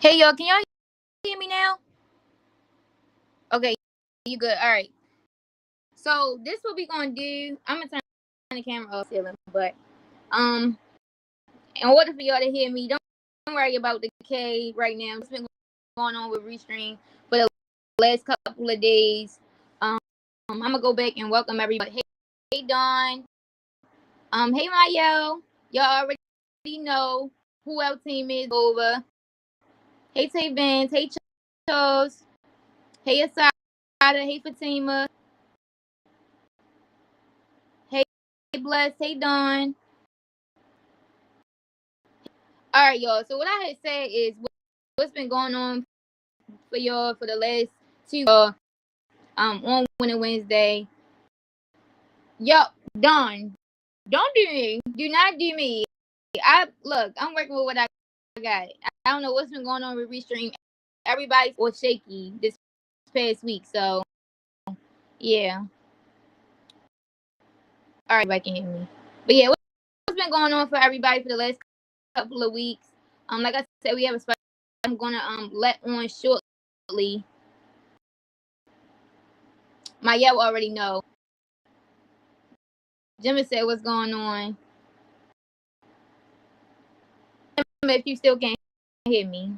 Hey y'all, can y'all hear me now? Okay, you good. Alright. So this what we gonna do. I'm gonna turn the camera off but in order for y'all to hear me, don't worry about the K right now. It's been going on with Restream for the last couple of days. I'm gonna go back and welcome everybody. Hey Dawn. Hey Mayo. Y'all already know who our team is over. Hey Tay Vance. Hey Charles. Hey Asada. Hey Fatima. Hey Bless. Hey Dawn. Alright, y'all. So what I had said is what's been going on for y'all for the last 2 on Winter Wednesday. Yup, Dawn. Don't do me. Do not do me. I'm working with what I got. I don't know what's been going on with Restream. Everybody was shaky this past week, so yeah. Alright, everybody can hear me. But yeah, what's been going on for everybody for the last couple of weeks? Like I said, we have a special I'm gonna let on shortly. My yell already know. Jimmy said what's going on. If you still can't hear me.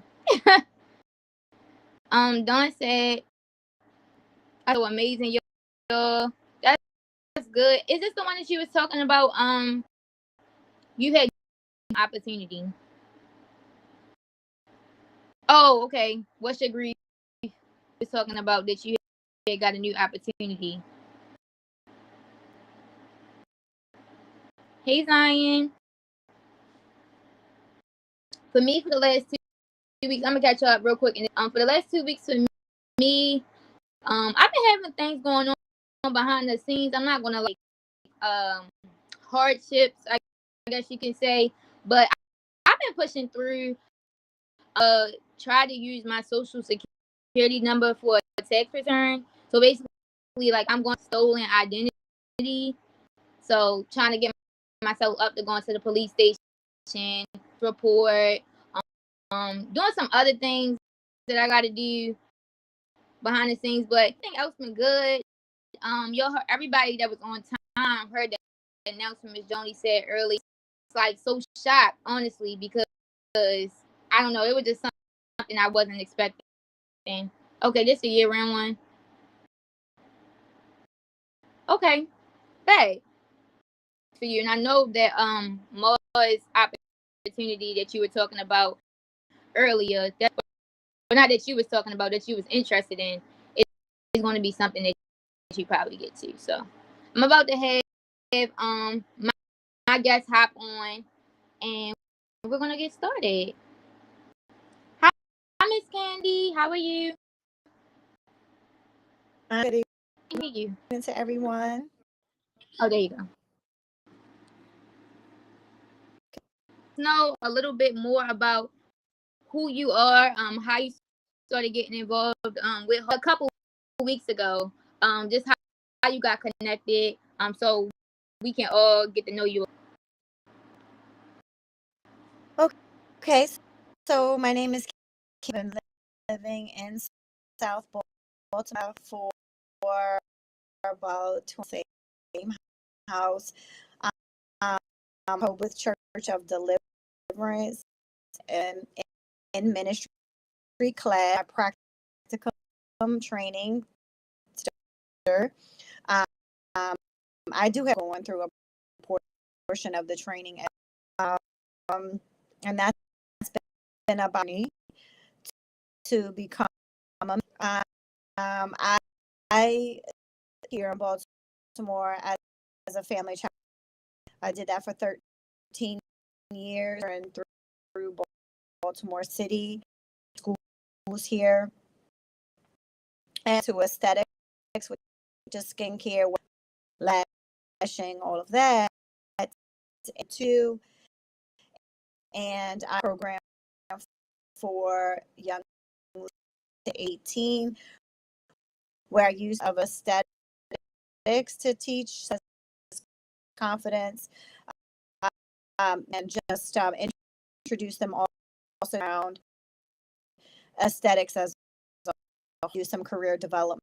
Dawn said, "I so amazing, y'all. That's good. Is this the one that she was talking about? You had opportunity. Oh, okay. What's your grief? Was talking about that you had got a new opportunity. Hey Zion. For me, for the last 2 weeks, I'm gonna catch you up real quick. And for the last 2 weeks, for me, I've been having things going on behind the scenes. I'm not gonna hardships, I guess you can say, but I've been pushing through. Try to use my social security number for a tax return. So basically, like I'm going stolen identity. So trying to get myself up to going to the police station, report, doing some other things that I got to do behind the scenes. But everything else been good. Y'all heard, everybody that was on time heard the announcement Miss Joni said early. It's like so shocked, honestly, because I don't know, it was just something I wasn't expecting. Okay, this is a year-round one. Okay, hey, for you, and I know that Mo's opportunity that you were talking about earlier, that, but not that you was talking about, that you was interested in, is going to be something that you probably get to. So I'm about to have my guests hop on, and we're gonna get started. Hi, Miss Candy. How are you? Good I hear you. evening to everyone. Oh, there you go. Know a little bit more about who you are, how you started getting involved with her a couple weeks ago, just how you got connected, so we can all get to know you. Okay, so my name is Kim. Living in South Baltimore for about 20 same house. With Church of Deliverance and in ministry class, practicum training. I do have going through a portion of the training, and that's been about me to become. I here in Baltimore as a family child. I did that for 13 years and through Baltimore City schools here, and to aesthetics, which is skincare, lashing, all of that, too. And I program for young to 18, where I use of aesthetics to teach confidence, and just introduce them also around aesthetics as well. Do some career development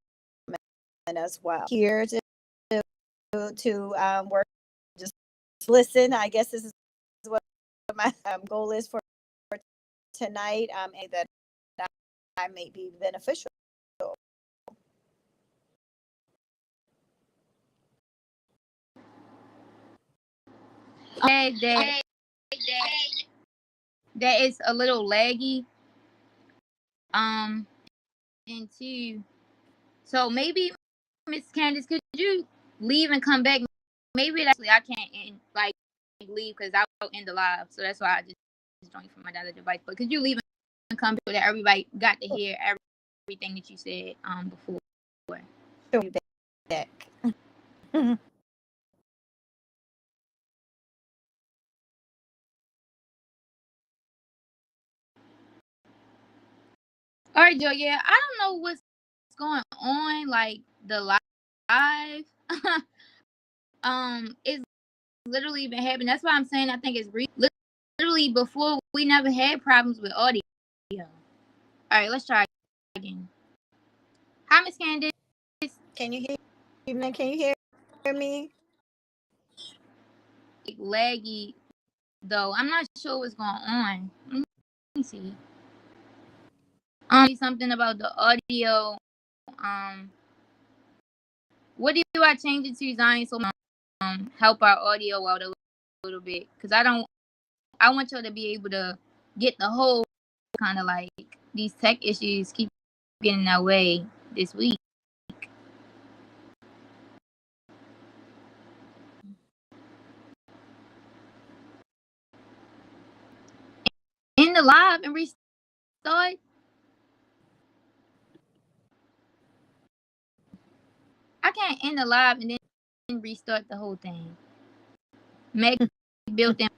as well. Here to work, just listen. I guess this is what my goal is for tonight. And that I may be beneficial. That is a little laggy. And two, so maybe Miss Candace, could you leave and come back? Maybe actually I can't leave because I'll end the live, so that's why I just joined from my other device. But could you leave and come back so that everybody got to hear everything that you said before? Back. All right, Joe. Yeah, I don't know what's going on. Like the live, it's literally been happening. That's why I'm saying I think it's literally before we never had problems with audio. All right, let's try again. Hi, Miss Candace. Can you hear me? Can you hear me? Laggy though. I'm not sure what's going on. Let me see. Something about the audio. What do I change it to, Zion? So help our audio out a little bit, because I want y'all to be able to get the whole kind of like these tech issues keep getting in our way this week. In the live and restart. I can't end the live and then restart the whole thing. Meg built in.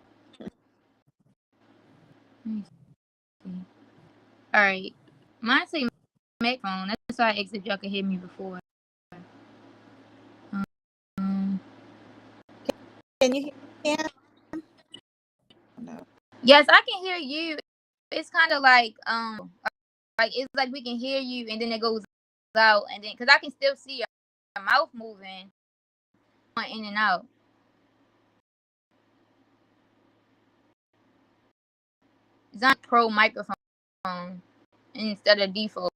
All right, mine say Mac phone. That's why I asked if y'all could hear me before. Can you hear? No. Yes, I can hear you. It's kind of like it's like we can hear you and then it goes out, and then because I can still see your mouth moving in and out. It's on pro microphone instead of default.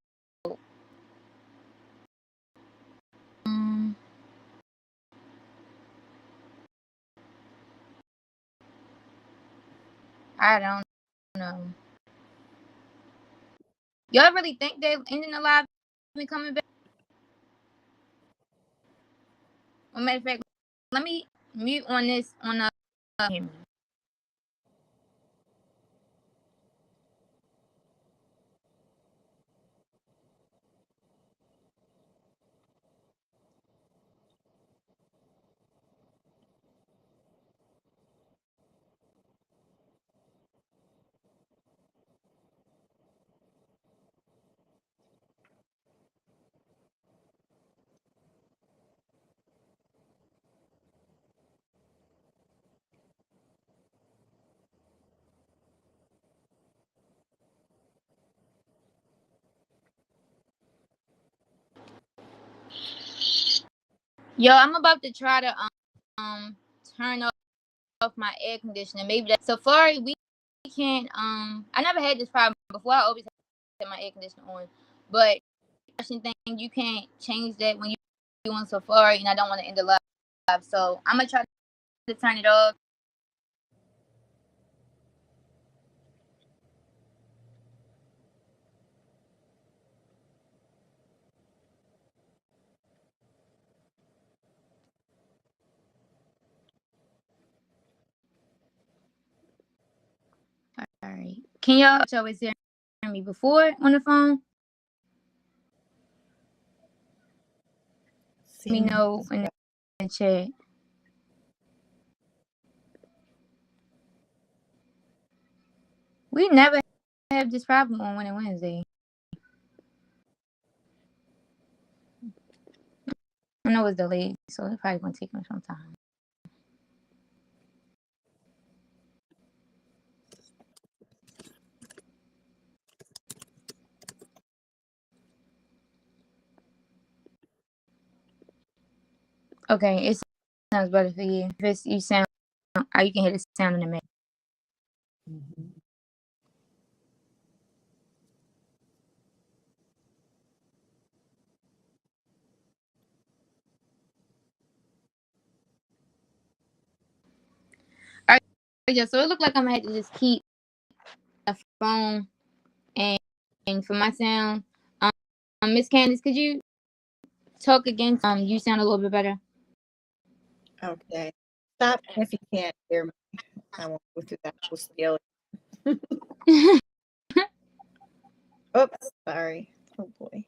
I don't know. Y'all really think they're ending the live and coming back? Well, matter of fact, let me mute on this on the. Yo, I'm about to try to turn off my air conditioner. Maybe that Safari we can't I never had this problem before. I always had my air conditioner on, but thing you can't change that when you on Safari, and I don't want to end the live, so I'm gonna try to turn it off. All right, can y'all always hear me before on the phone? Let me know in the chat. We never have this problem on Wednesday. I know it's delayed, so it's probably gonna take me some time. Okay, it sounds better for you. If it's, you sound, you can hear the sound in the mix. Mhm. All right, yeah, so it looked like I'm gonna have to just keep the phone and for my sound. Miss Candace, could you talk again? You sound a little bit better. Okay. Stop if you can't hear me. I won't go through that whole spiel. Oops, sorry. Oh boy.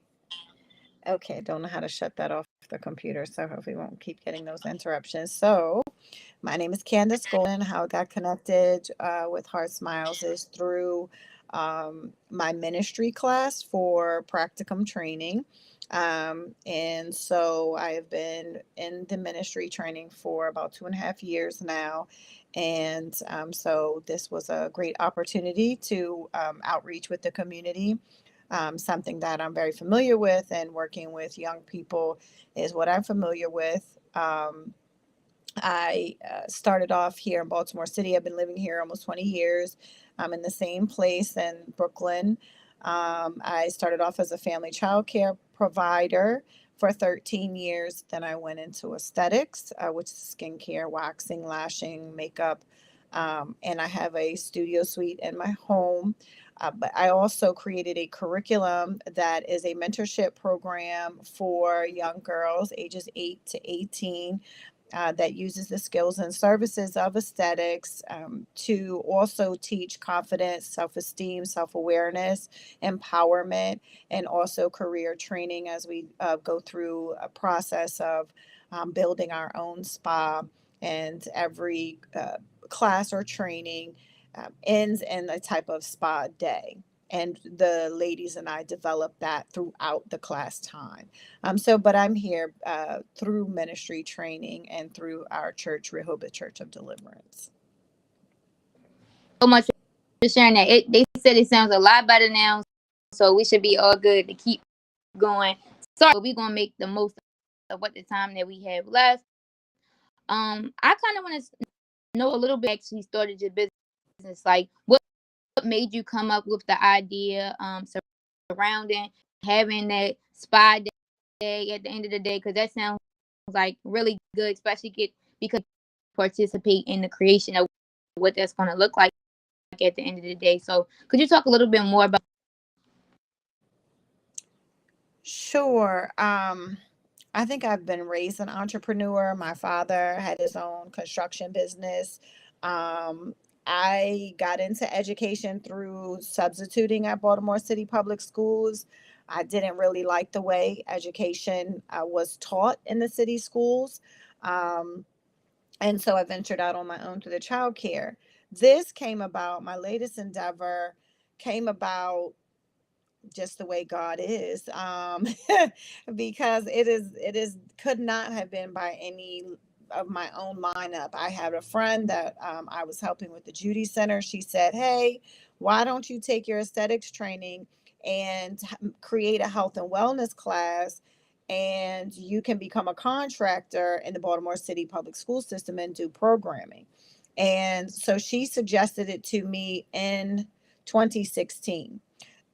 Okay, don't know how to shut that off the computer, so hopefully we won't keep getting those interruptions. So, my name is Candace Golden. How I got connected with Heart Smiles is through my ministry class for practicum training. And so I have been in the ministry training for about 2.5 years now. And so this was a great opportunity to outreach with the community. Something that I'm very familiar with, and working with young people is what I'm familiar with. I started off here in Baltimore City. I've been living here almost 20 years. I'm in the same place in Brooklyn. I started off as a family child care provider for 13 years. Then I went into aesthetics, which is skincare, waxing, lashing, makeup. And I have a studio suite in my home. But I also created a curriculum that is a mentorship program for young girls ages 8 to 18, that uses the skills and services of aesthetics to also teach confidence, self esteem, self awareness, empowerment, and also career training as we go through a process of building our own spa. And every class or training ends in a type of spa day. And the ladies and I developed that throughout the class time. But I'm here through ministry training and through our church, Rehoboth Church of Deliverance. So much for sharing that. They said it sounds a lot better now, so we should be all good to keep going. So we're gonna make the most of what the time that we have left. I kind of want to know a little bit. Actually, started your business. Like, what made you come up with the idea surrounding having that spa day at the end of the day? Because that sounds like really good, especially because participate in the creation of what that's going to look like at the end of the day. So, could you talk a little bit more about? Sure. I think I've been raised an entrepreneur. My father had his own construction business. Um, I got into education through substituting at Baltimore City Public Schools. I didn't really like the way education was taught in the city schools. Um, and so I ventured out on my own through the child care. This came about, my latest endeavor came about just the way God is, because it is could not have been by any of my own lineup. I had a friend that I was helping with the Judy Center. She said, "Hey, why don't you take your aesthetics training and create a health and wellness class?" And you can become a contractor in the Baltimore City public school system and do programming. And so she suggested it to me in 2016.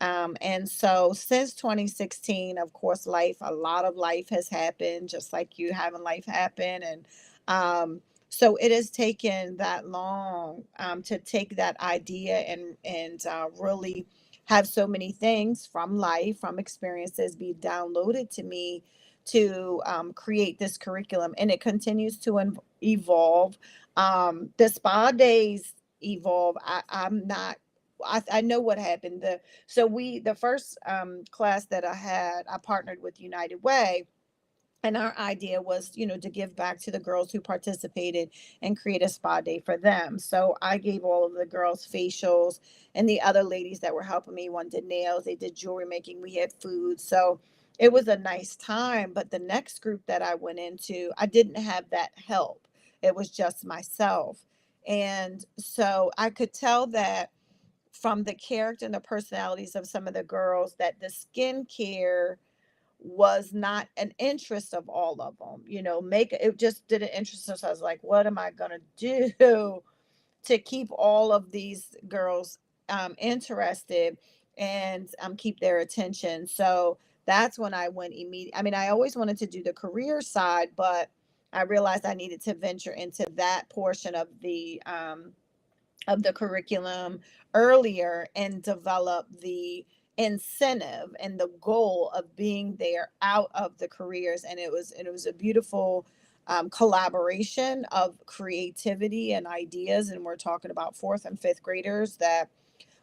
And so since 2016, of course, a lot of life has happened, just like you having life happen. And so it has taken that long to take that idea and really have so many things from life, from experiences be downloaded to me to create this curriculum. And it continues to evolve. The spa days evolve. I'm not I know what happened. The first class that I had, I partnered with United Way. And our idea was, to give back to the girls who participated and create a spa day for them. So I gave all of the girls facials, and the other ladies that were helping me, one did nails, they did jewelry making, we had food. So it was a nice time. But the next group that I went into, I didn't have that help. It was just myself. And so I could tell that from the character and the personalities of some of the girls that the skincare was not an interest of all of them. Make it just didn't interest us. I was like, what am I gonna do to keep all of these girls interested and keep their attention? So that's when I went immediate. I mean, I always wanted to do the career side, but I realized I needed to venture into that portion of the curriculum earlier and develop the incentive and the goal of being there out of the careers. And it was a beautiful collaboration of creativity and ideas. And we're talking about fourth and fifth graders that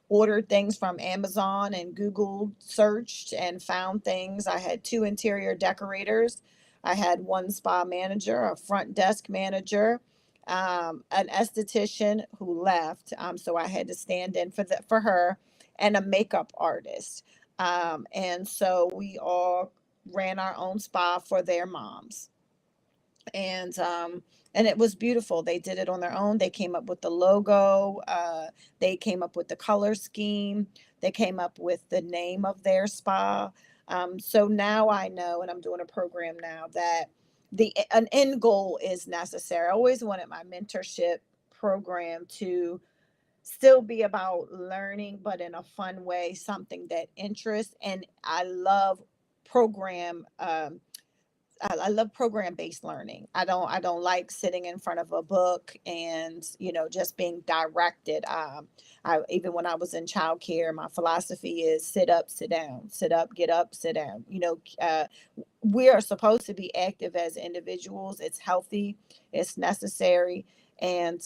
ordered things from Amazon and Google searched and found things. I had two interior decorators. I had one spa manager, a front desk manager, an esthetician who left. So I had to stand in for her, and a makeup artist. And so we all ran our own spa for their moms. And it was beautiful. They did it on their own. They came up with the logo. They came up with the color scheme. They came up with the name of their spa. So now I know, and I'm doing a program now, that an end goal is necessary. I always wanted my mentorship program to still be about learning, but in a fun way, something that interests. And I love program I love program based learning. I don't like sitting in front of a book and just being directed. I even when I was in childcare, my philosophy is sit up, sit down, sit up, get up, sit down. We are supposed to be active as individuals. It's healthy, it's necessary, and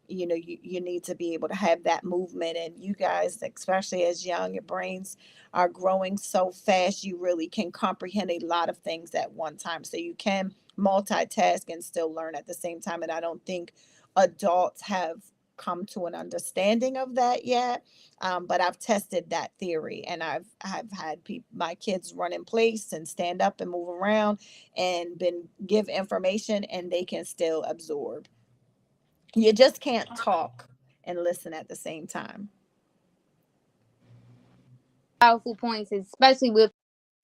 you need to be able to have that movement. And you guys, especially as young, your brains are growing so fast, you really can comprehend a lot of things at one time. So you can multitask and still learn at the same time. And I don't think adults have come to an understanding of that yet. But I've tested that theory, and I've had my kids run in place and stand up and move around and been give information, and they can still absorb. You just can't talk and listen at the same time. Powerful points, especially with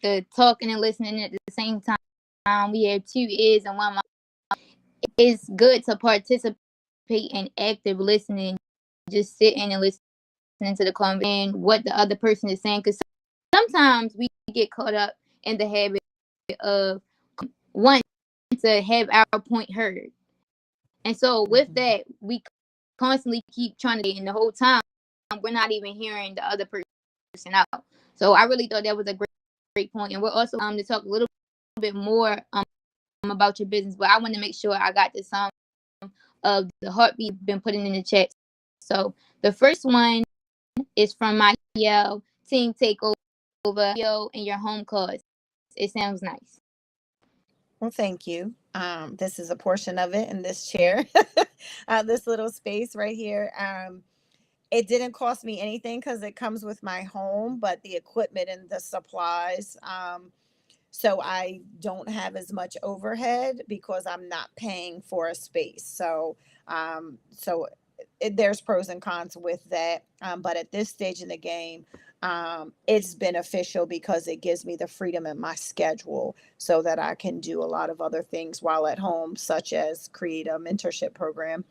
the talking and listening at the same time. We have two ears and one mouth. It's good to participate in active listening, just sitting and listening to the conversation and what the other person is saying. Because sometimes we get caught up in the habit of wanting to have our point heard. And so with Mhm. that, we constantly keep trying to, and the whole time, we're not even hearing the other person out. So I really thought that was a great point. And we're also to talk a little bit more about your business, but I want to make sure I got the sum of the heartbeat been putting in the chat. So the first one is from my team takeover in your home cause. It sounds nice. Well, thank you. This is a portion of it in this chair, this little space right here. It didn't cost me anything because it comes with my home, but the equipment and the supplies. So I don't have as much overhead because I'm not paying for a space. So there's pros and cons with that. But at this stage in the game, it's beneficial because it gives me the freedom in my schedule so that I can do a lot of other things while at home, such as create a mentorship program.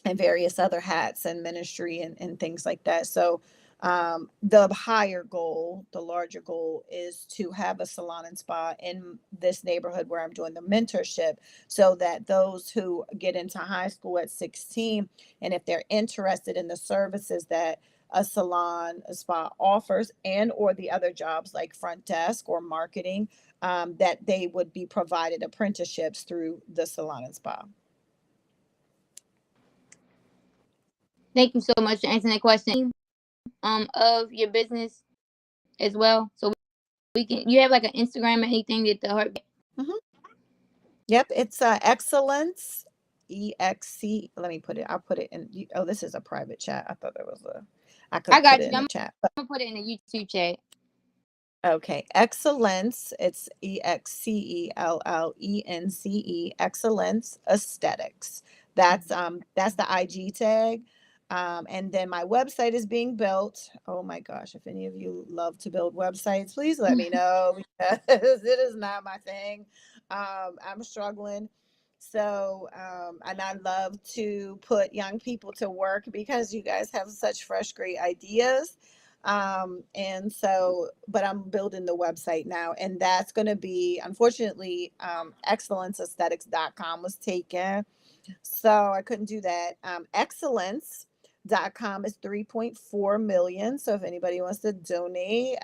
And various other hats and ministry and things like that. So the higher goal, the larger goal is to have a salon and spa in this neighborhood where I'm doing the mentorship so that those who get into high school at 16, and if they're interested in the services that a salon, a spa offers, and or the other jobs like front desk or marketing, that they would be provided apprenticeships through the salon and spa. Thank you so much for answering that question. Of your business as well, so we can. You have like an Instagram or anything that the heart. Mhm. Yep, it's excellence, EXC. Let me put it. I'll put it in. Oh, this is a private chat. I thought there was a. I I could put got it you. in the I'm chat. But gonna put it in the YouTube chat. okay, excellence. It's EXCELLENCE. Excellence aesthetics. That's the IG tag. And then my website is being built. Oh my gosh, if any of you love to build websites, please let me know because it is not my thing. I'm struggling. So, and I love to put young people to work because you guys have such fresh, great ideas. And so, but I'm building the website now, and that's going to be, unfortunately, excellenceaesthetics.com was taken. So I couldn't do that. Excellence.com is 3.4 million. So if anybody wants to donate,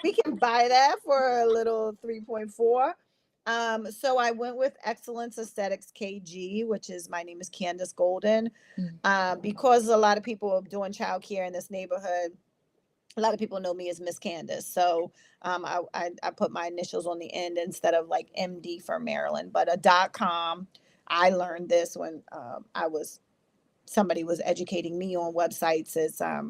we can buy that for a little 3.4. So I went with Excellence Aesthetics KG, which is, my name is Candace Golden. Because a lot of people are doing childcare in this neighborhood, a lot of people know me as Miss Candace. So I put my initials on the end instead of like MD for Maryland, but a .com. I learned this when somebody was educating me on websites. Is a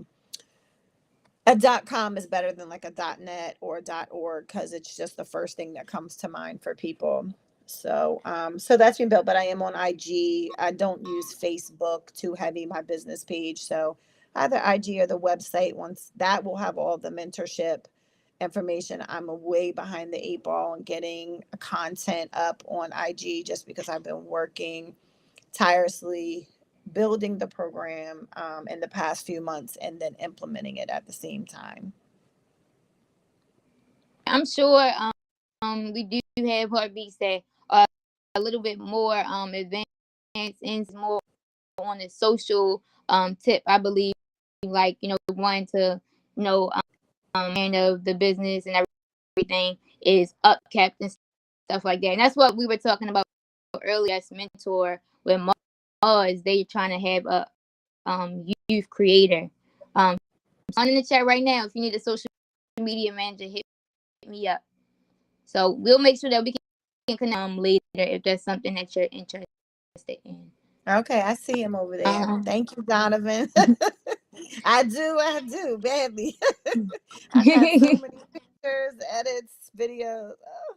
.com is better than like a .net or a .org because it's just the first thing that comes to mind for people. So so that's been built, but I am on IG. I don't use Facebook too heavy, my business page. So either IG or the website, once that will have all the mentorship information. I'm way behind the eight ball and getting content up on IG just because I've been working tirelessly building the program in the past few months and then implementing it at the same time. I'm sure we do have heartbeats that are a little bit more advanced and more on the social tip. I believe, like, wanting to, and of the business and everything is upkept and stuff like that. And that's what we were talking about earlier as mentor with Mars. They trying to have a youth creator. On in the chat right now, if you need a social media manager, hit me up. So we'll make sure that we can connect later if that's something that you're interested in. Okay, I see him over there. Thank you, Donovan. I do badly. I've had so many pictures, edits, videos. Oh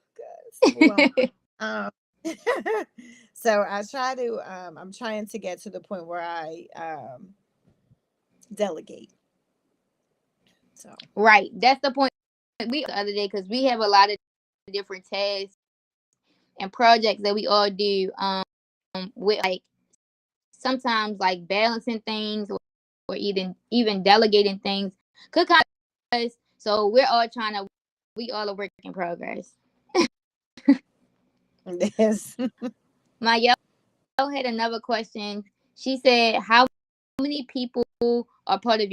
God, so I try to. I'm trying to get to the point where I delegate. So right, that's the point we the other day, because we have a lot of different tasks and projects that we all do. With like sometimes like balancing things or even delegating things could kind of. So we all a work in progress. yes. My yellow had another question. She said, "How many people are part of your?"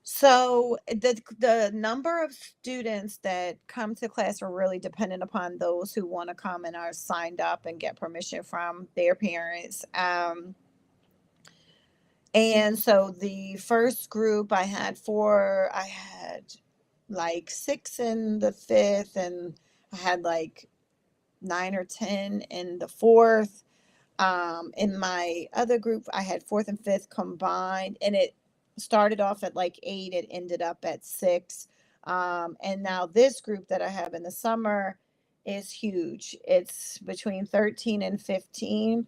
So the number of students that come to class are really dependent upon those who want to come and are signed up and get permission from their parents. And so the first group I had like 6 in the fifth, and I had like 9 or 10 in the fourth. In my other group, I had fourth and fifth combined, and it started off at like 8, it ended up at 6. And now this group that I have in the summer is huge. It's between 13 and 15.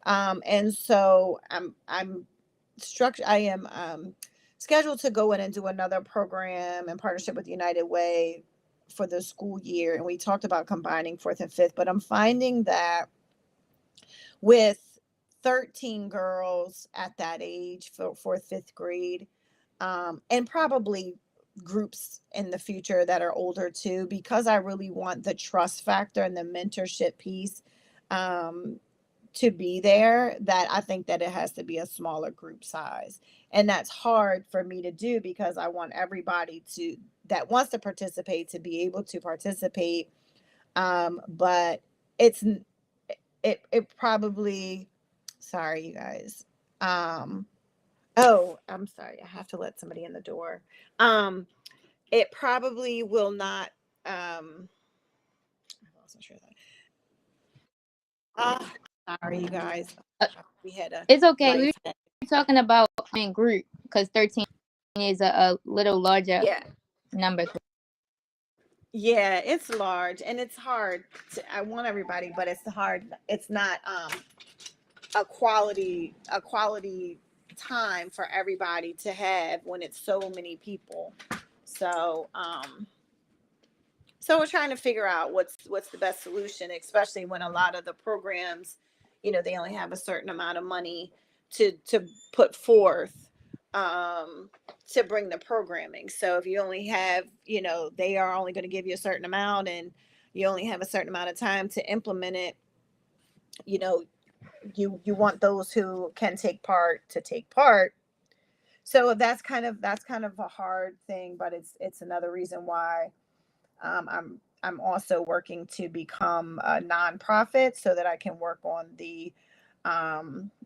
And so I am scheduled to go in and do another program in partnership with United Way for the school year. And we talked about combining fourth and fifth, but I'm finding that with 13 girls at that age for fourth, fifth grade, and probably groups in the future that are older too, because I really want the trust factor and the mentorship piece to be there, that I think that it has to be a smaller group size. And that's hard for me to do because I want everybody that wants to participate to be able to participate. But it probably, sorry you guys. Oh, I'm sorry. I have to let somebody in the door. It probably will not I lost my train of thought. Sorry you guys. We had a It's okay. life. We're talking about in group because 13 is a little larger number. Yeah, it's large and it's hard I want everybody, but it's hard. It's not a quality time for everybody to have when it's so many people. So so we're trying to figure out what's the best solution, especially when a lot of the programs, they only have a certain amount of money to put forth, um, to bring the programming. So if you only have, they are only going to give you a certain amount, and you only have a certain amount of time to implement it. You know, you want those who can take part to take part. So that's kind of a hard thing, but it's another reason why, I'm also working to become a nonprofit so that I can work on the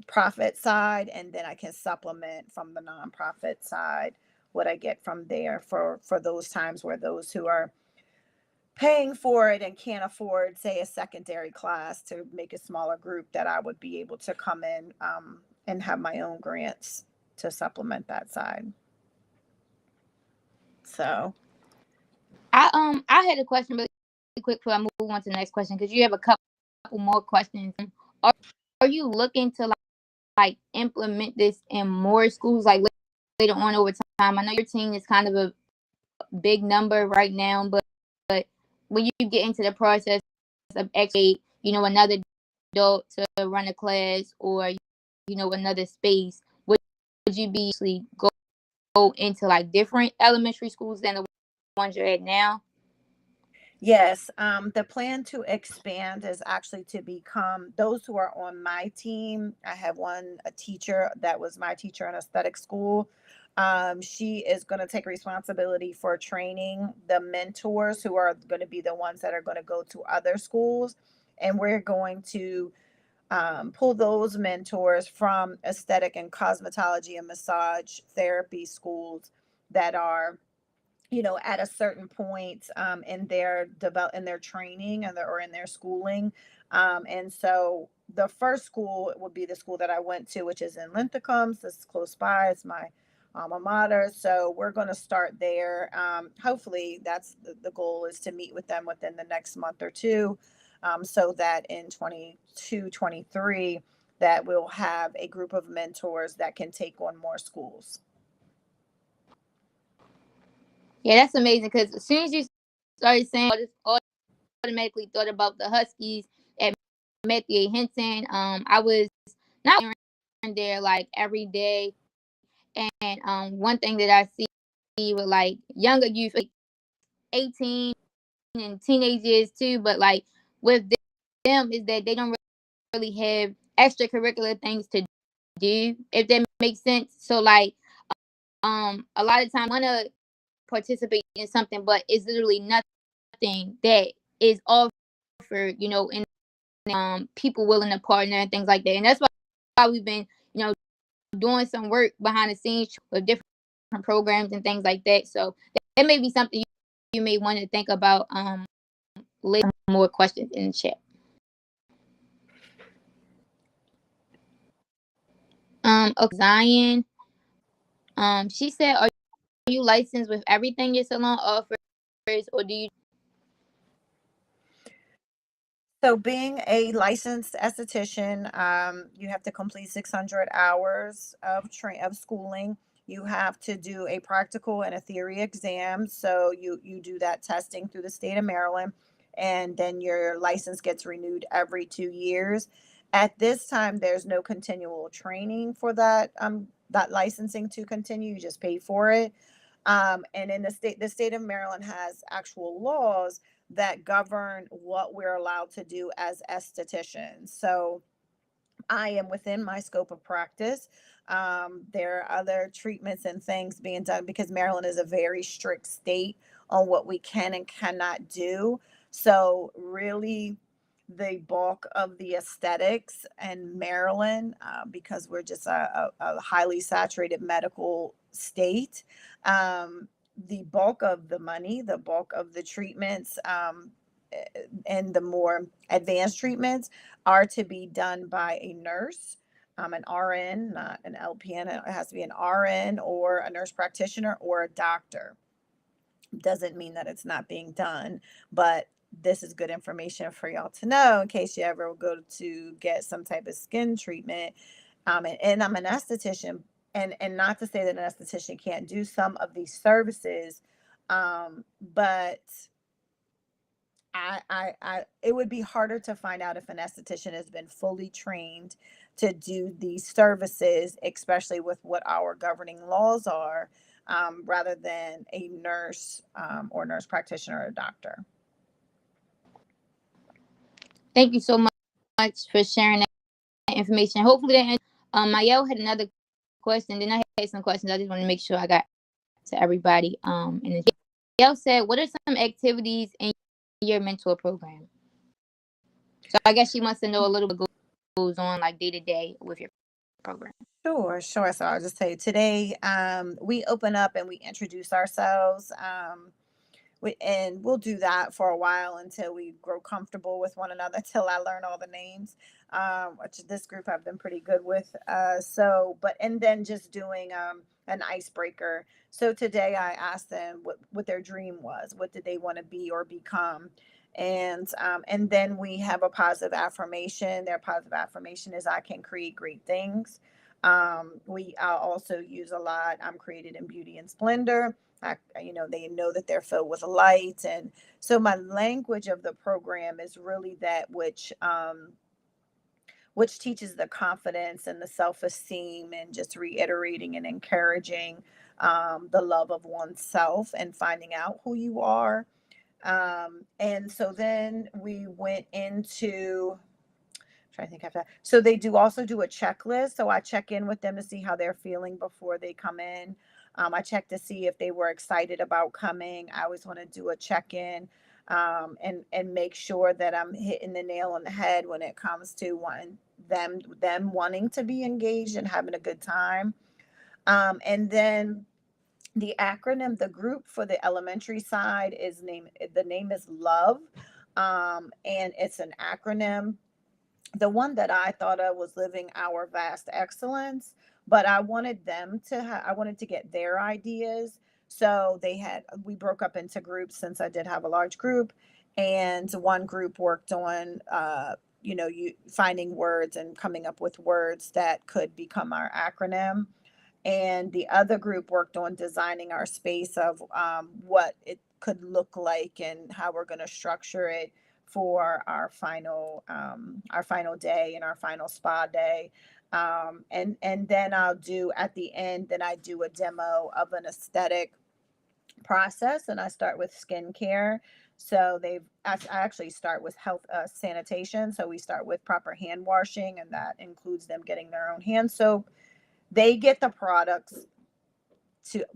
profit side, and then I can supplement from the nonprofit side what I get from there for those times where those who are paying for it and can't afford, say, a secondary class to make a smaller group, that I would be able to come in, and have my own grants to supplement that side. So I had a question really quick before I move on to the next question, because you have a couple more questions. Are, are you looking to like implement this in more schools like later on over time? I know your team is kind of a big number right now, but when you get into the process of actually, another adult to run a class, or another space, would you be actually go into like different elementary schools than the ones you're at now? yes, the plan to expand is actually to become those who are on my team. I have a teacher that was my teacher in aesthetic school. She is going to take responsibility for training the mentors who are going to be the ones that are going to go to other schools. And we're going to, pull those mentors from aesthetic and cosmetology and massage therapy schools that are, at a certain point, in their training or in their schooling. And so the first school would be the school that I went to, which is in Linthicum. This is close by. It's my alma mater. So we're going to start there. Hopefully, that's the goal, is to meet with them within the next month or two, so that in 22, 23, that we'll have a group of mentors that can take on more schools. Yeah, that's amazing. Because as soon as you started saying, I just automatically thought about the Huskies at Matthew Hinton. I was not there like every day, and one thing that I see with like younger youth, like 18 and teenagers too, but like with them is that they don't really have extracurricular things to do, if that makes sense. So like a lot of time want to participate in something, but it's literally nothing that is offered, and people willing to partner and things like that. And that's why we've been, doing some work behind the scenes with different programs and things like that. So that may be something you may want to think about later. More questions in the chat. Okay, Zion. She said, "Are you licensed with everything your salon offers, or do you?" So, being a licensed esthetician, you have to complete 600 hours of schooling. You have to do a practical and a theory exam. So, you do that testing through the state of Maryland, and then your license gets renewed every 2 years. At this time, there's no continual training for that licensing to continue. You just pay for it. And in the state of Maryland has actual laws that govern what we're allowed to do as estheticians. So I am within my scope of practice. There are other treatments and things being done because Maryland is a very strict state on what we can and cannot do. So, really, the bulk of the aesthetics in Maryland, because we're just a highly saturated medical state, the bulk of the money, the bulk of the treatments, and the more advanced treatments are to be done by a nurse, an RN, not an LPN. It has to be an RN or a nurse practitioner or a doctor. Doesn't mean that it's not being done, but this is good information for y'all to know in case you ever go to get some type of skin treatment. And I'm an esthetician, and not to say that an esthetician can't do some of these services, but it would be harder to find out if an esthetician has been fully trained to do these services, especially with what our governing laws are, rather than a nurse, or nurse practitioner or doctor. Thank you so much for sharing that information. Hopefully that Mayel had another question. Then I had some questions. I just want to make sure I got to everybody. And Mayel said, "What are some activities in your mentor program?" So I guess she wants to know a little bit goes on like day to day with your program. Sure, sure. So I'll just tell you today, we open up and we introduce ourselves. And we'll do that for a while until we grow comfortable with one another, till I learn all the names, which this group I've been pretty good with. And then just doing an icebreaker. So today I asked them what their dream was. What did they want to be or become? And then we have a positive affirmation. Their positive affirmation is, I can create great things. We also use a lot, I'm created in beauty and splendor. They know that they're filled with light. And so my language of the program is really that which teaches the confidence and the self-esteem, and just reiterating and encouraging the love of oneself and finding out who you are. And so then we went into, trying to think after that. So they also do a checklist. So I check in with them to see how they're feeling before they come in. I check to see if they were excited about coming. I always want to do a check-in, and make sure that I'm hitting the nail on the head when it comes to them wanting to be engaged and having a good time. And then the acronym, the group for the elementary side the name is LOVE. And it's an acronym. The one that I thought of was Living Our Vast Excellence, but I wanted I wanted to get their ideas. So we broke up into groups, since I did have a large group, and one group worked on, finding words and coming up with words that could become our acronym. And the other group worked on designing our space of what it could look like and how we're going to structure it for our final day and our final spa day. And then I'll do at the end, then I do a demo of an aesthetic process, and I start with skincare. So I actually start with health, sanitation. So we start with proper hand washing, and that includes them getting their own hand soap. They get the products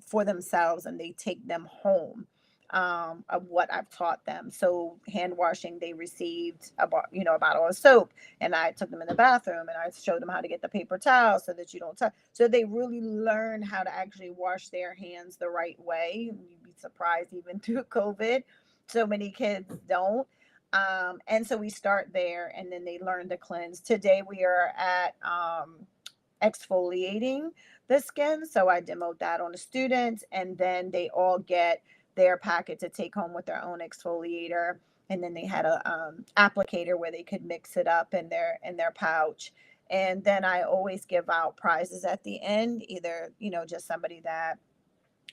for themselves, and they take them home, of what I've taught them. So hand washing, they received a bottle of soap, and I took them in the bathroom and I showed them how to get the paper towel so that you don't touch. So they really learn how to actually wash their hands the right way. You'd be surprised, even through COVID, so many kids don't. And so we start there, and then they learn to cleanse. Today we are at exfoliating the skin. So I demoed that on the students, and then they all get their packet to take home with their own exfoliator. And then they had a applicator where they could mix it up in their pouch. And then I always give out prizes at the end, either, just somebody that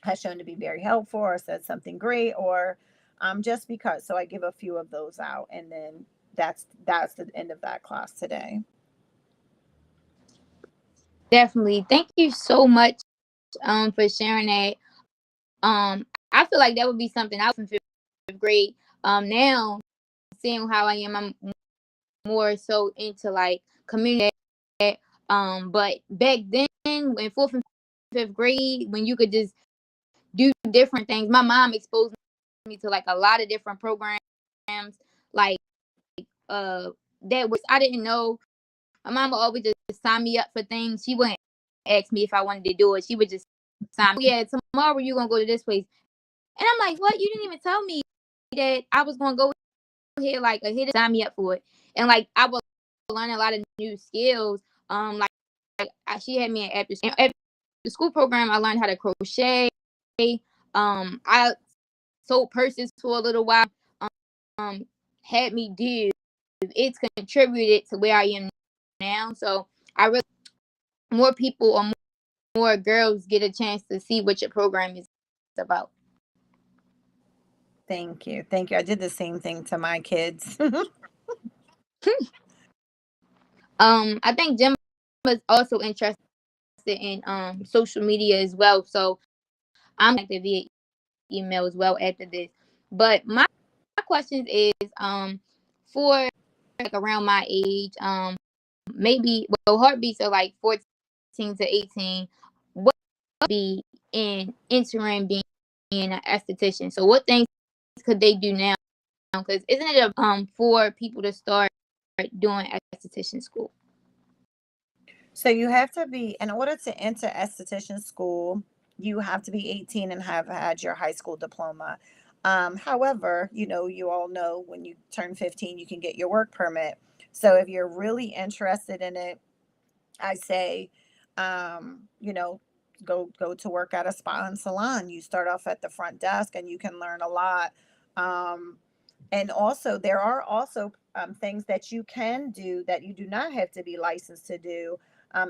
has shown to be very helpful or said something great, or just because. So I give a few of those out, and then that's the end of that class today. Definitely. Thank you so much for sharing that. I feel like that would be something I was in fifth grade. Now seeing how I am, I'm more so into like community. But back then, in fourth and fifth grade, when you could just do different things, my mom exposed me to like a lot of different programs, like that was I didn't know. My mom would always just sign me up for things. She wouldn't ask me if I wanted to do it. She would just sign me. Yeah, tomorrow you're gonna go to this place, and I'm like, what? You didn't even tell me that I was gonna go here. Like a hit, sign me up for it, and like I would learn a lot of new skills. She had me at the school program. I learned how to crochet. I sold purses for a little while. had me do, it's contributed to where I am now. So I really, more people or more girls get a chance to see what your program is about. Thank you. Thank you. I did the same thing to my kids. I think Jim was also interested in social media as well. So I'm active via email as well after this. But my questions is for like around my age, maybe well heartbeats are like 14 to 18. What would be in interim being an esthetician? So what things could they do now? Because isn't it for people to start doing esthetician school? So you have to be, in order to enter esthetician school, you have to be 18 and have had your high school diploma. However, you all know when you turn 15, you can get your work permit. So if you're really interested in it, I say, you know, go to work at a spa and salon. You start off at the front desk and you can learn a lot. Um, and also, there are also things that you can do that you do not have to be licensed to do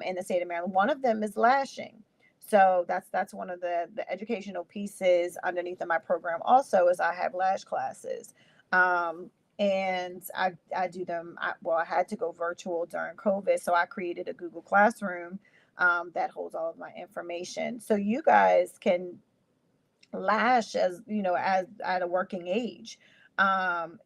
in the state of Maryland. One of them is lashing. So that's one of the educational pieces underneath of my program. Also, is I have lash classes. And I do them. I had to go virtual during COVID, so I created a Google Classroom that holds all of my information. So you guys can lash as at a working age.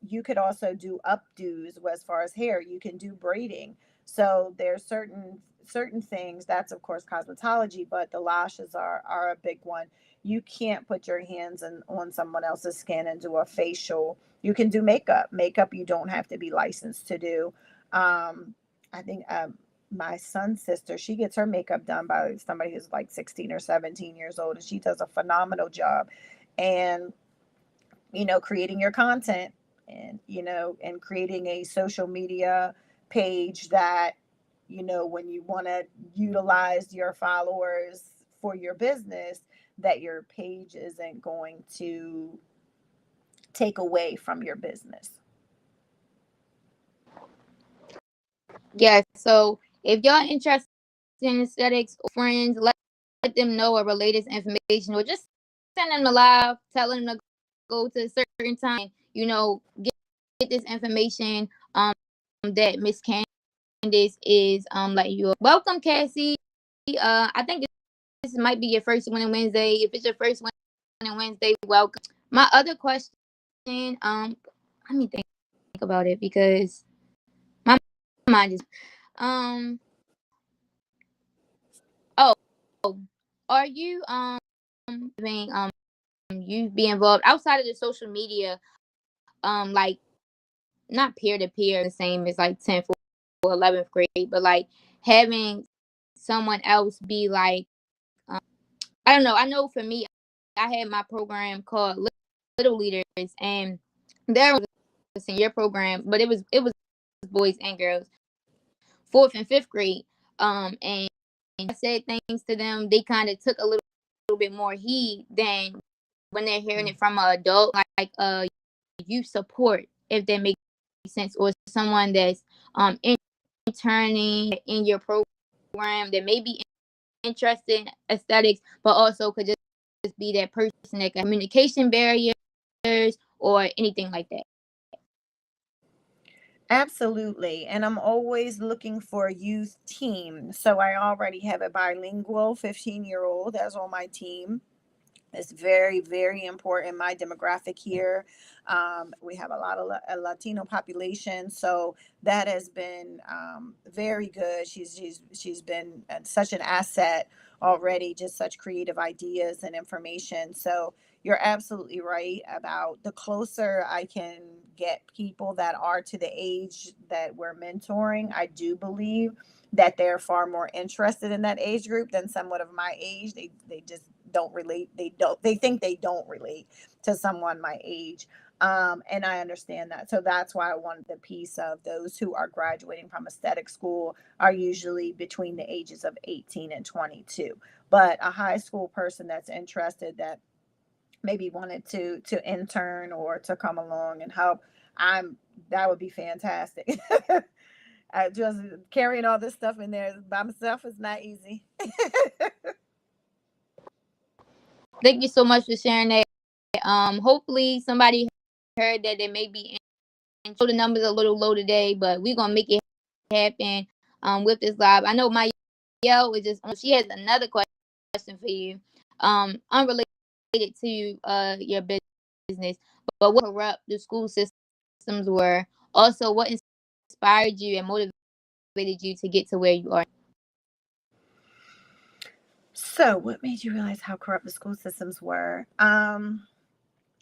You could also do updos as far as hair. You can do braiding. So there's certain things that's of course cosmetology, but the lashes are a big one. You can't put your hands on someone else's skin and do a facial. You can do makeup. You don't have to be licensed to do. I think my son's sister, she gets her makeup done by somebody who's like 16 or 17 years old, and she does a phenomenal job. And creating your content, and and creating a social media page that, when you want to utilize your followers for your business, that your page isn't going to take away from your business. Yeah. So if y'all interested in aesthetics or friends, let them know or relay this information, or just send them a live, tell them to go to a certain time, get this information that Miss Candace is letting you. Welcome, Cassie. I think this might be your first one on Wednesday. If it's your first one on Wednesday, welcome. My other question, let me think about it because my mind is oh, are you having you be involved outside of the social media, like not peer to peer, the same as like 10th or 11th grade, but like having someone else be like, I don't know. I know for me, I had my program called Little Leaders, and there was a senior program, but it was boys and girls, 4th and 5th grade. And I said things to them. They kind of took a little bit more heed than when they're hearing it from an adult, like youth support, if that makes sense, or someone that's interning in your program that may be interested in aesthetics, but also could just be that person that got communication barriers or anything like that. Absolutely. And I'm always looking for a youth team. So I already have a bilingual 15-year-old that's on my team. It's very, very important. My demographic here, we have a lot of a Latino population, so that has been very good. She's been such an asset already. Just such creative ideas and information. So you're absolutely right about the closer I can get people that are to the age that we're mentoring. I do believe that they're far more interested in that age group than someone of my age. They just don't relate. They think they don't relate to someone my age. And I understand that. So that's why I wanted the piece of those who are graduating from aesthetic school are usually between the ages of 18 and 22. But a high school person that's interested, that maybe wanted to intern or to come along and help, I'm That would be fantastic. Just carrying all this stuff in there by myself is not easy. Thank you so much for sharing that. Hopefully somebody heard that. They may be in. So the numbers are a little low today, but we're gonna make it happen. With this live. I know my yell is just. She has another question for you. Unrelated to your business, but what corrupt the school systems were. Also, what inspired you and motivated you to get to where you are? So, what made you realize how corrupt the school systems were?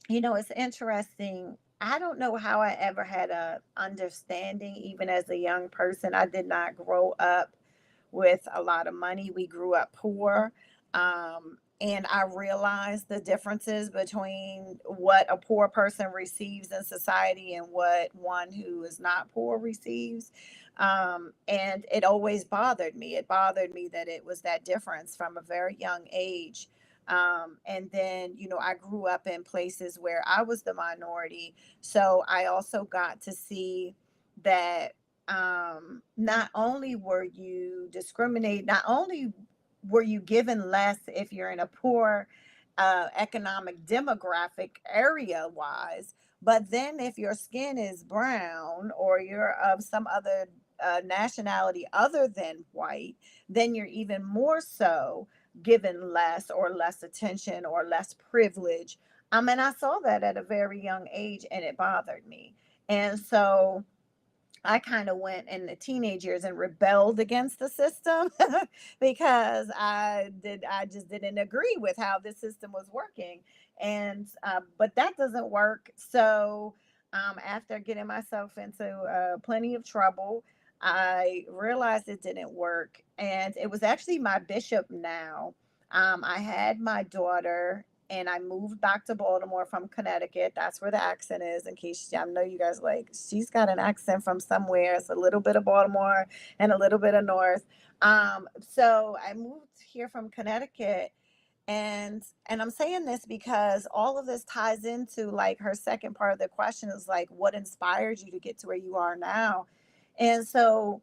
It's interesting. I don't know how I ever had a understanding, even as a young person. I did not grow up with a lot of money. We grew up poor. And I realized the differences between what a poor person receives in society and what one who is not poor receives. And it always bothered me. It bothered me that it was that difference from a very young age. And then, I grew up in places where I was the minority. So I also got to see that not only were you discriminated, not only were you given less if you're in a poor economic demographic area wise, but then if your skin is brown or you're of some other nationality other than white, then you're even more so given less or less attention or less privilege. I saw that at a very young age and it bothered me. And so I kind of went in the teenage years and rebelled against the system because I just didn't agree with how the system was working. And but that doesn't work. So after getting myself into plenty of trouble, I realized it didn't work. And it was actually my bishop now. I had my daughter and I moved back to Baltimore from Connecticut. That's where the accent is. In case I know you guys like, she's got an accent from somewhere. It's a little bit of Baltimore and a little bit of North. So I moved here from Connecticut, and I'm saying this because all of this ties into like her second part of the question is like, what inspired you to get to where you are now? And so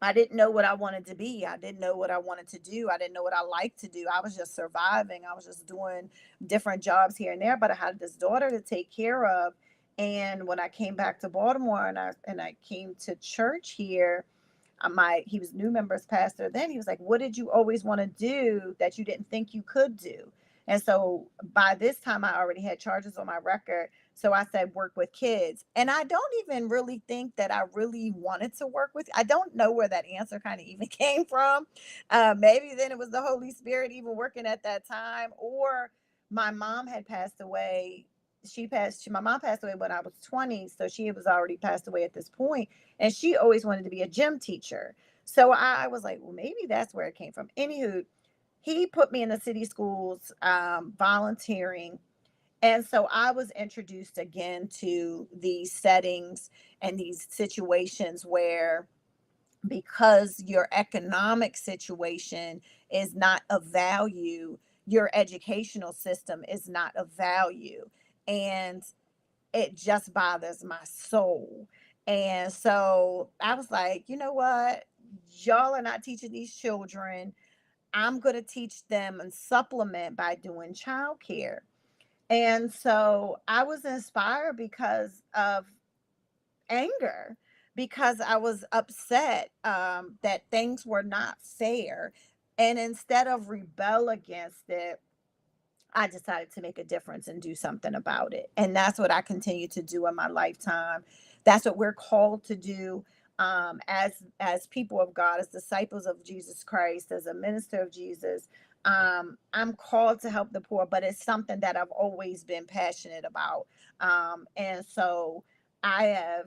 I didn't know what I wanted to be. I didn't know what I wanted to do. I didn't know what I liked to do. I was just surviving. I was just doing different jobs here and there, but I had this daughter to take care of. And when I came back to Baltimore and I came to church here, he was new members pastor then. He was like, what did you always want to do that you didn't think you could do? And so by this time I already had charges on my record. So I said, work with kids. And I don't even really think that I really wanted to work with. I don't know where that answer kind of even came from. Maybe then it was the Holy Spirit even working at that time, or my mom had passed away. My mom passed away when I was 20. So she was already passed away at this point, and she always wanted to be a gym teacher. So I was like, well, maybe that's where it came from. Anywho, he put me in the city schools volunteering. And so I was introduced again to these settings and these situations where, because your economic situation is not of value, your educational system is not of value. And it just bothers my soul. And so I was like, you know what? Y'all are not teaching these children. I'm going to teach them and supplement by doing childcare. And so I was inspired because of anger, because I was upset that things were not fair. And instead of rebel against it, I decided to make a difference and do something about it. And that's what I continue to do in my lifetime. That's what we're called to do, as people of God, as disciples of Jesus Christ, as a minister of Jesus. I'm called to help the poor, but it's something that I've always been passionate about. And so I have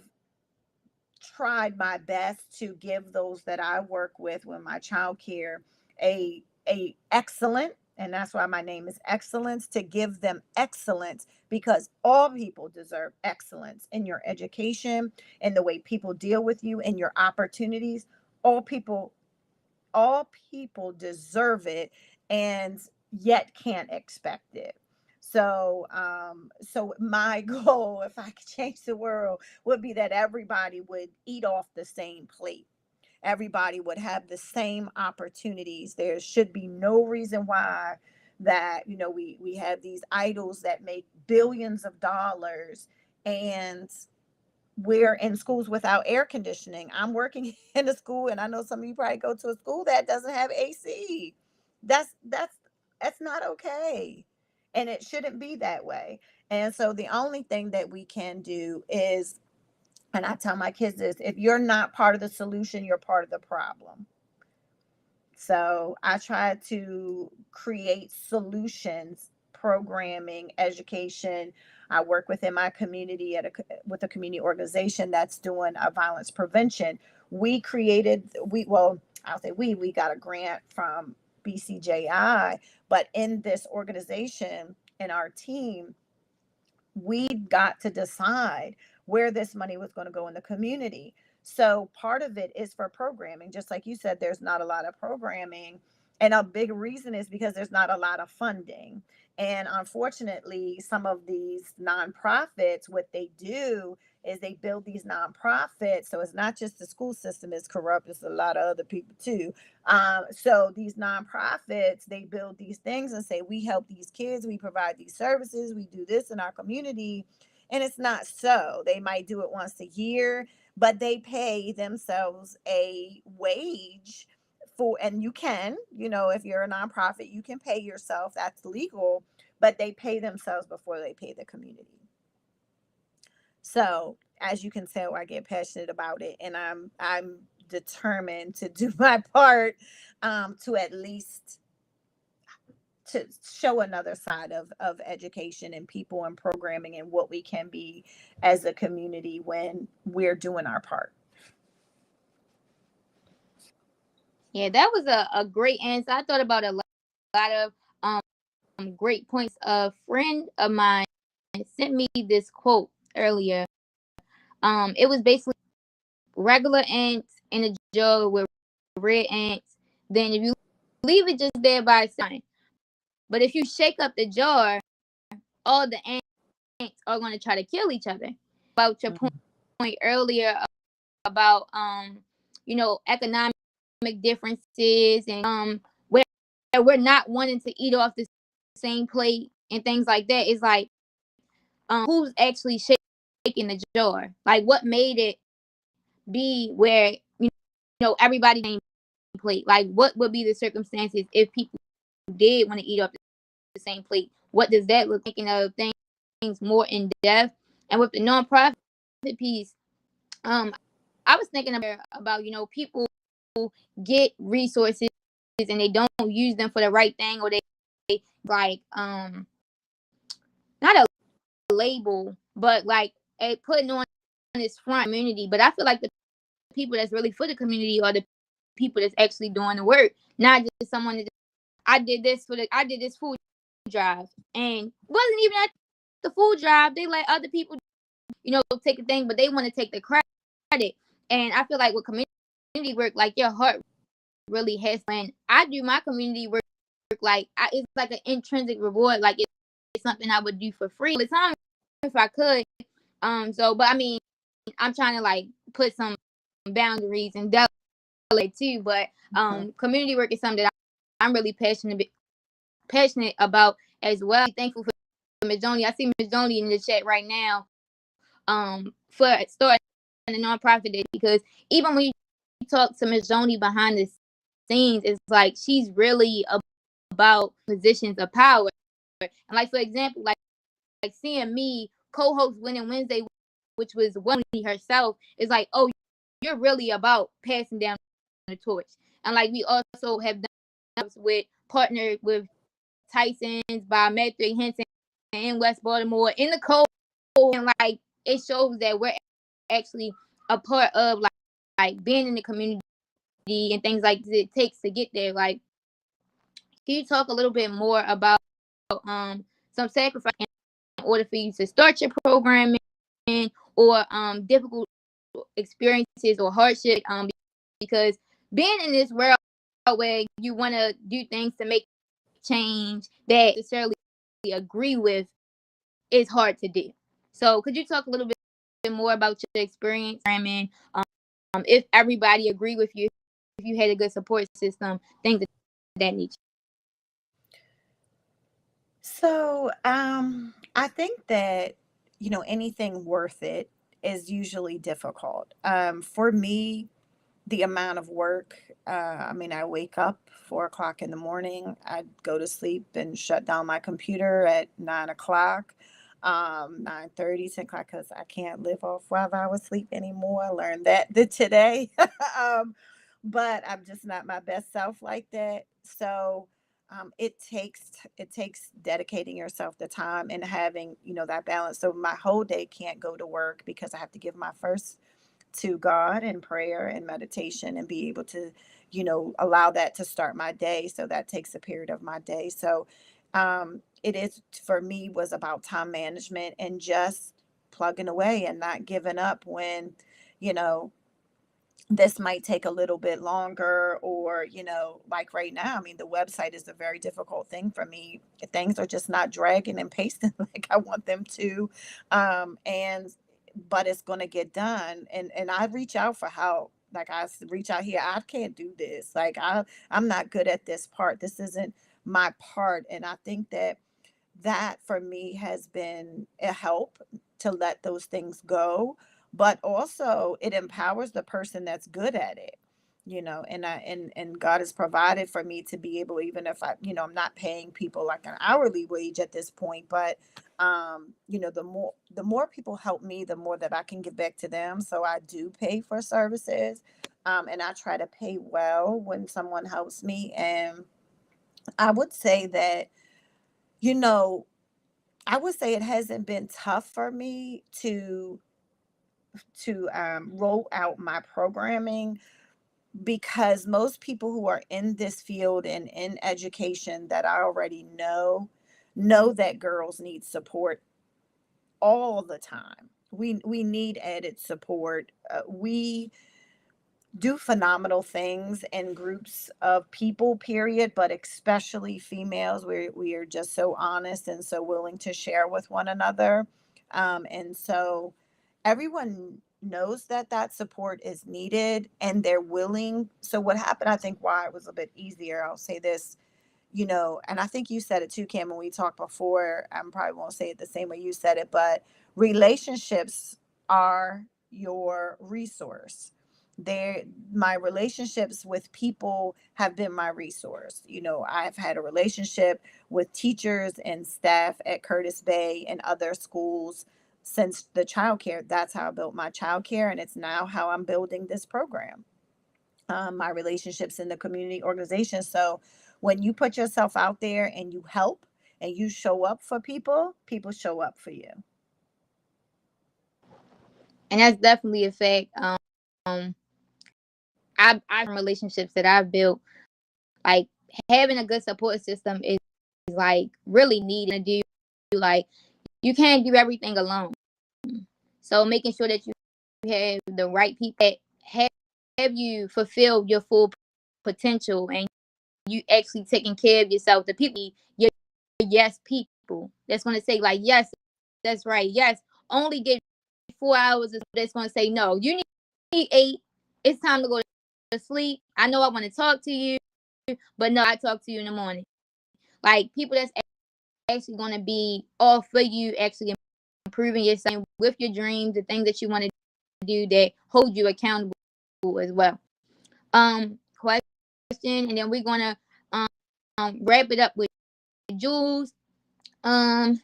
tried my best to give those that I work with my child care, a excellent, and that's why my name is Excellence, to give them excellence, because all people deserve excellence in your education, in the way people deal with you, in your opportunities. All people all people deserve it, and yet can't expect it. So, so my goal, if I could change the world, would be that everybody would eat off the same plate. Everybody would have the same opportunities. There should be no reason why that, we have these idols that make billions of dollars, and we're in schools without air conditioning. I'm working in a school, and I know some of you probably go to a school that doesn't have AC. That's not okay. And it shouldn't be that way. And so the only thing that we can do is, and I tell my kids this, if you're not part of the solution, you're part of the problem. So I try to create solutions, programming, education. I work within my community with a community organization that's doing a violence prevention. I'll say we got a grant from BCJI, but in this organization, in our team, we got to decide where this money was going to go in the community. So part of it is for programming. Just like you said, there's not a lot of programming. And a big reason is because there's not a lot of funding. And unfortunately, some of these nonprofits, what they do is they build these nonprofits. So it's not just the school system is corrupt, it's a lot of other people too. So these nonprofits, they build these things and say, we help these kids, we provide these services, we do this in our community. And it's not so. They might do it once a year, but they pay themselves a wage for, and you can, if you're a nonprofit, you can pay yourself, that's legal, but they pay themselves before they pay the community. So as you can tell, I get passionate about it, and I'm determined to do my part, to at least to show another side of education and people and programming and what we can be as a community when we're doing our part. Yeah, that was a great answer. I thought about a lot of great points. A friend of mine sent me this quote earlier. It was basically regular ants in a jar with red ants. Then if you leave it just there by itself, but if you shake up the jar, all the ants are going to try to kill each other. About your point earlier about economic differences, and where we're not wanting to eat off the same plate and things like that. It's like who's actually shaking the jar? Like what made it be where everybody same plate? Like what would be the circumstances if people did want to eat off the same plate? What does that look like? Thinking of things more in depth, and with the nonprofit piece, I was thinking about people get resources and they don't use them for the right thing, or they like not a label, but like putting on this front community. But I feel like the people that's really for the community are the people that's actually doing the work, not just someone that I did this food drive, and wasn't even at the food drive. They let other people take a thing, but they want to take the credit. And I feel like with community work, like your heart really has. When I do my community work, like it's like an intrinsic reward. Like it's something I would do for free all the time if I could. But I mean, I'm trying to like put some boundaries and delegate too. But community work is something that I'm really passionate about as well. I'm thankful for Ms. Joni. I see Ms. Joni in the chat right now. For starting a nonprofit, because even when you talk to Ms. Joni behind the scenes, it's like she's really about positions of power. And like for example, like seeing me co-host Winning Wednesday, which was Wendy herself, is like, oh, you're really about passing down the torch. And like we also have done with partnered with Tyson's Biometric Henson in West Baltimore in the cold, and like it shows that we're actually a part of like being in the community and things like it takes to get there. Like, can you talk a little bit more about some sacrifice in order for you to start your programming, or difficult experiences or hardship? Because being in this world where you want to do things to make change that necessarily agree with, it's hard to do. So could you talk a little bit more about your experience, if everybody agree with you, if you had a good support system, things of that nature? So, I think that, anything worth it is usually difficult. For me, the amount of work, I mean, I wake up 4 o'clock in the morning, I go to sleep and shut down my computer at 9 o'clock, 9:30, 10 o'clock, because I can't live off 5 hours sleep anymore. I learned that today. um, but I'm just not my best self like that. So it takes dedicating yourself the time and having, that balance. So my whole day can't go to work because I have to give my first to God in prayer and meditation and be able to, allow that to start my day. So that takes a period of my day. So it is, for me, was about time management and just plugging away and not giving up when, you know, this might take a little bit longer, or like right now, I mean, the website is a very difficult thing for me. Things are just not dragging and pasting like I want them to. And but it's going to get done, and I reach out for help. Like reach out here, I can't do this, like I'm not good at this part, this isn't my part. And I think that for me has been a help to let those things go, but also it empowers the person that's good at it. And God has provided for me to be able, even if I'm not paying people like an hourly wage at this point, but the more people help me, the more that I can give back to them. So I do pay for services, and I try to pay well when someone helps me. And I would say that, you know I would say it hasn't been tough for me to roll out my programming, because most people who are in this field and in education that I already know that girls need support all the time. We need added support. We do phenomenal things in groups of people, period, but especially females. We are just so honest and so willing to share with one another. And so everyone knows that support is needed and they're willing. So what happened, I think why it was a bit easier, I'll say this, and I think you said it too, Cam, when we talked before. I probably won't say it the same way you said it, but relationships are your resource. My relationships with people have been my resource. I've had a relationship with teachers and staff at Curtis Bay and other schools since the childcare. That's how I built my childcare, and it's now how I'm building this program. My relationships in the community organization. So when you put yourself out there and you help and you show up for people, people show up for you. And that's definitely a fact. I relationships that I've built, like having a good support system is like really needed to do. Like you can't do everything alone. So making sure that you have the right people that have you fulfill your full potential, and you actually taking care of yourself. The people, your yes people that's going to say like, yes, that's right. Yes, only get 4 hours. That's going to say, no, you need 8. It's time to go to sleep. I know I want to talk to you, but no, I talk to you in the morning. Like people that's actually going to be all for you, actually improving yourself with your dreams, the things that you want to do that hold you accountable as well. Question, and then we're gonna wrap it up with Jules. My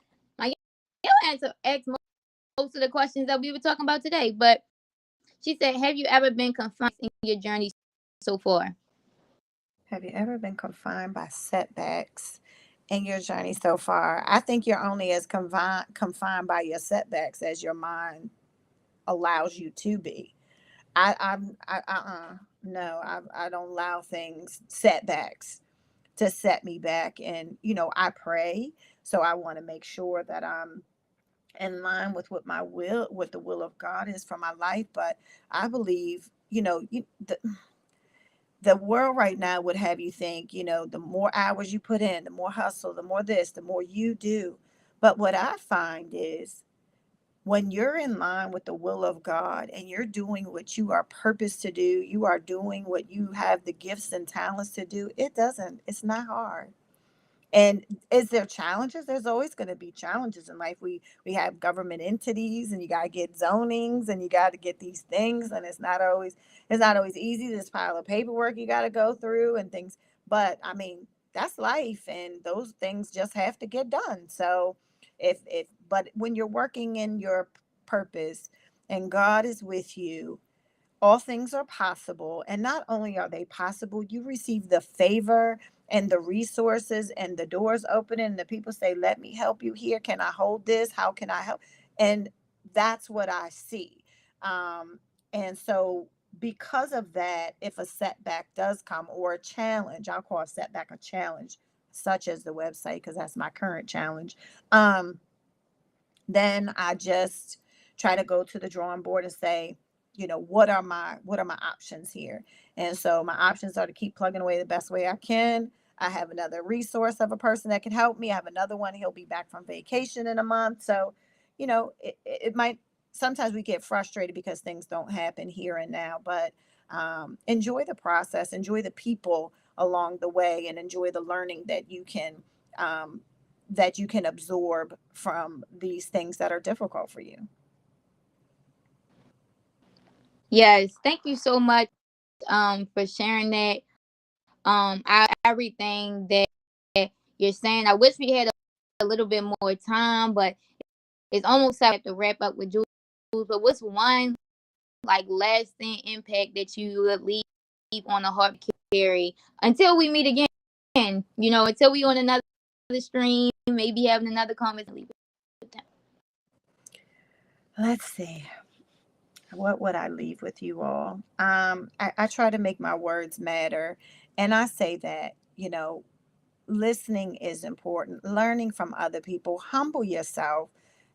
answer asked most of the questions that we were talking about today, but she said, "Have you ever been confined in your journey so far?" Have you ever been confined by setbacks in your journey so far? I think you're only as confined by your setbacks as your mind allows you to be. No, I don't allow setbacks to set me back. And I pray, so I want to make sure that I'm in line with what the will of God is for my life. But I believe, the world right now would have you think, the more hours you put in, the more hustle, the more this, the more you do. But what I find is when you're in line with the will of God and you're doing what you are purposed to do, you are doing what you have the gifts and talents to do, it's not hard. And is there challenges? There's always going to be challenges in life. We have government entities, and you got to get zonings, and you got to get these things, and it's not always easy. This pile of paperwork you got to go through and things. But I mean, that's life, and those things just have to get done. So but when you're working in your purpose and God is with you, all things are possible. And not only are they possible, you receive the favor and the resources and the doors open, and the people say, let me help you here. Can I hold this? How can I help? And that's what I see. And so because of that, if a setback does come, or a challenge, I'll call a setback a challenge, such as the website, because that's my current challenge. Then I just try to go to the drawing board and say, what are my options here? And so my options are to keep plugging away the best way I can. I have another resource of a person that can help me. I have another one. He'll be back from vacation in a month. So, it might, sometimes we get frustrated because things don't happen here and now, but enjoy the process, enjoy the people along the way, and enjoy the learning um, that you can absorb from these things that are difficult for you. Yes, thank you so much for sharing that. Everything that you're saying. I wish we had a little bit more time, but it's almost time to wrap up with Jules. But what's one like lasting impact that you would leave on the heart carry until we meet again? Until we on another stream, maybe having another conversation. Let's see. What would I leave with you all? I try to make my words matter. And I say that, listening is important, learning from other people, humble yourself.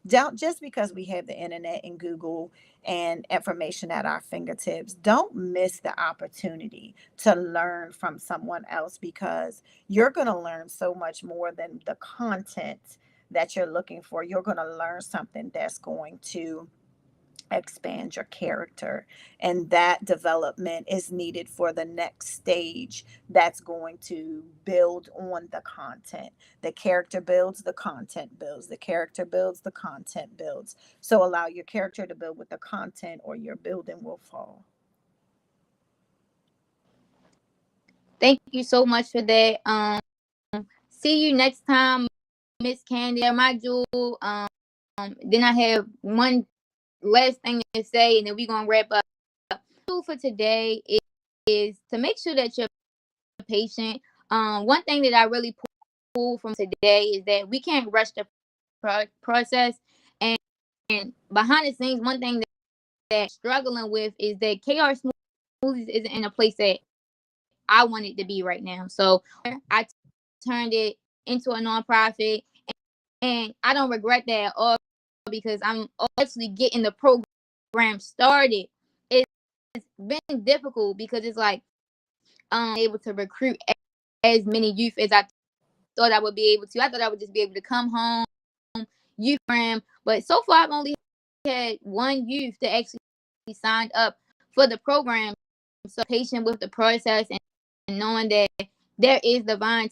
Don't, just because we have the internet and Google and information at our fingertips, don't miss the opportunity to learn from someone else, because you're going to learn so much more than the content that you're looking for. You're going to learn something that's going to expand your character, and that development is needed for the next stage that's going to build on the content. The character builds, the content builds, the character builds, the content builds. So allow your character to build with the content, or your building will fall. Thank you so much for that. See you next time, Miss Candy. My jewel. Then I have one last thing to say, and then we're gonna wrap up. For today is to make sure that you're patient. One thing that I really pull from today is that we can't rush the process. And behind the scenes, one thing that I'm struggling with is that KR Smoothies isn't in a place that I want it to be right now. So I turned it into a nonprofit, and I don't regret that at all, because I'm actually getting the program started. It's been difficult because it's like able to recruit as many youth as I thought I would be able to. I thought I would just be able to come home, youth program, but so far I've only had one youth that actually signed up for the program. So patient with the process, and knowing that there is divine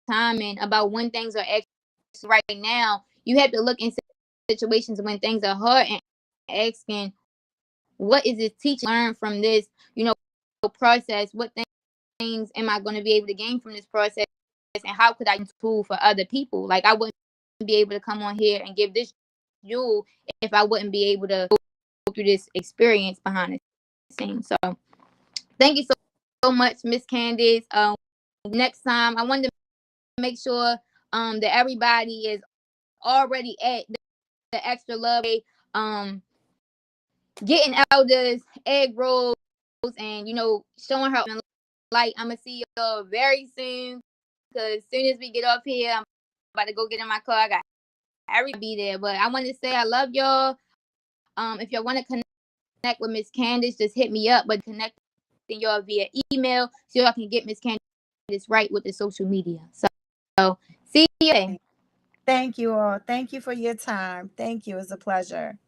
timing about when things are actually right now. You have to look in situations when things are hard and asking, what is this teaching? Learn from this, process. What things am I going to be able to gain from this process, and how could I use tool for other people? Like, I wouldn't be able to come on here and give this jewel if I wouldn't be able to go through this experience behind the scenes. So thank you so much, Miss Candace. Next time, I wanted to make sure that everybody is already at the extra love, getting elders egg rolls, and showing her light. I'm gonna see y'all very soon, because as soon as we get up here, I'm about to go get in my car. I got everybody be there, but I want to say I love y'all. If y'all want to connect with Miss Candace, just hit me up. But connect y'all via email so y'all can get Miss Candace right with the social media. So see you. Thank you all. Thank you for your time. Thank you. It was a pleasure.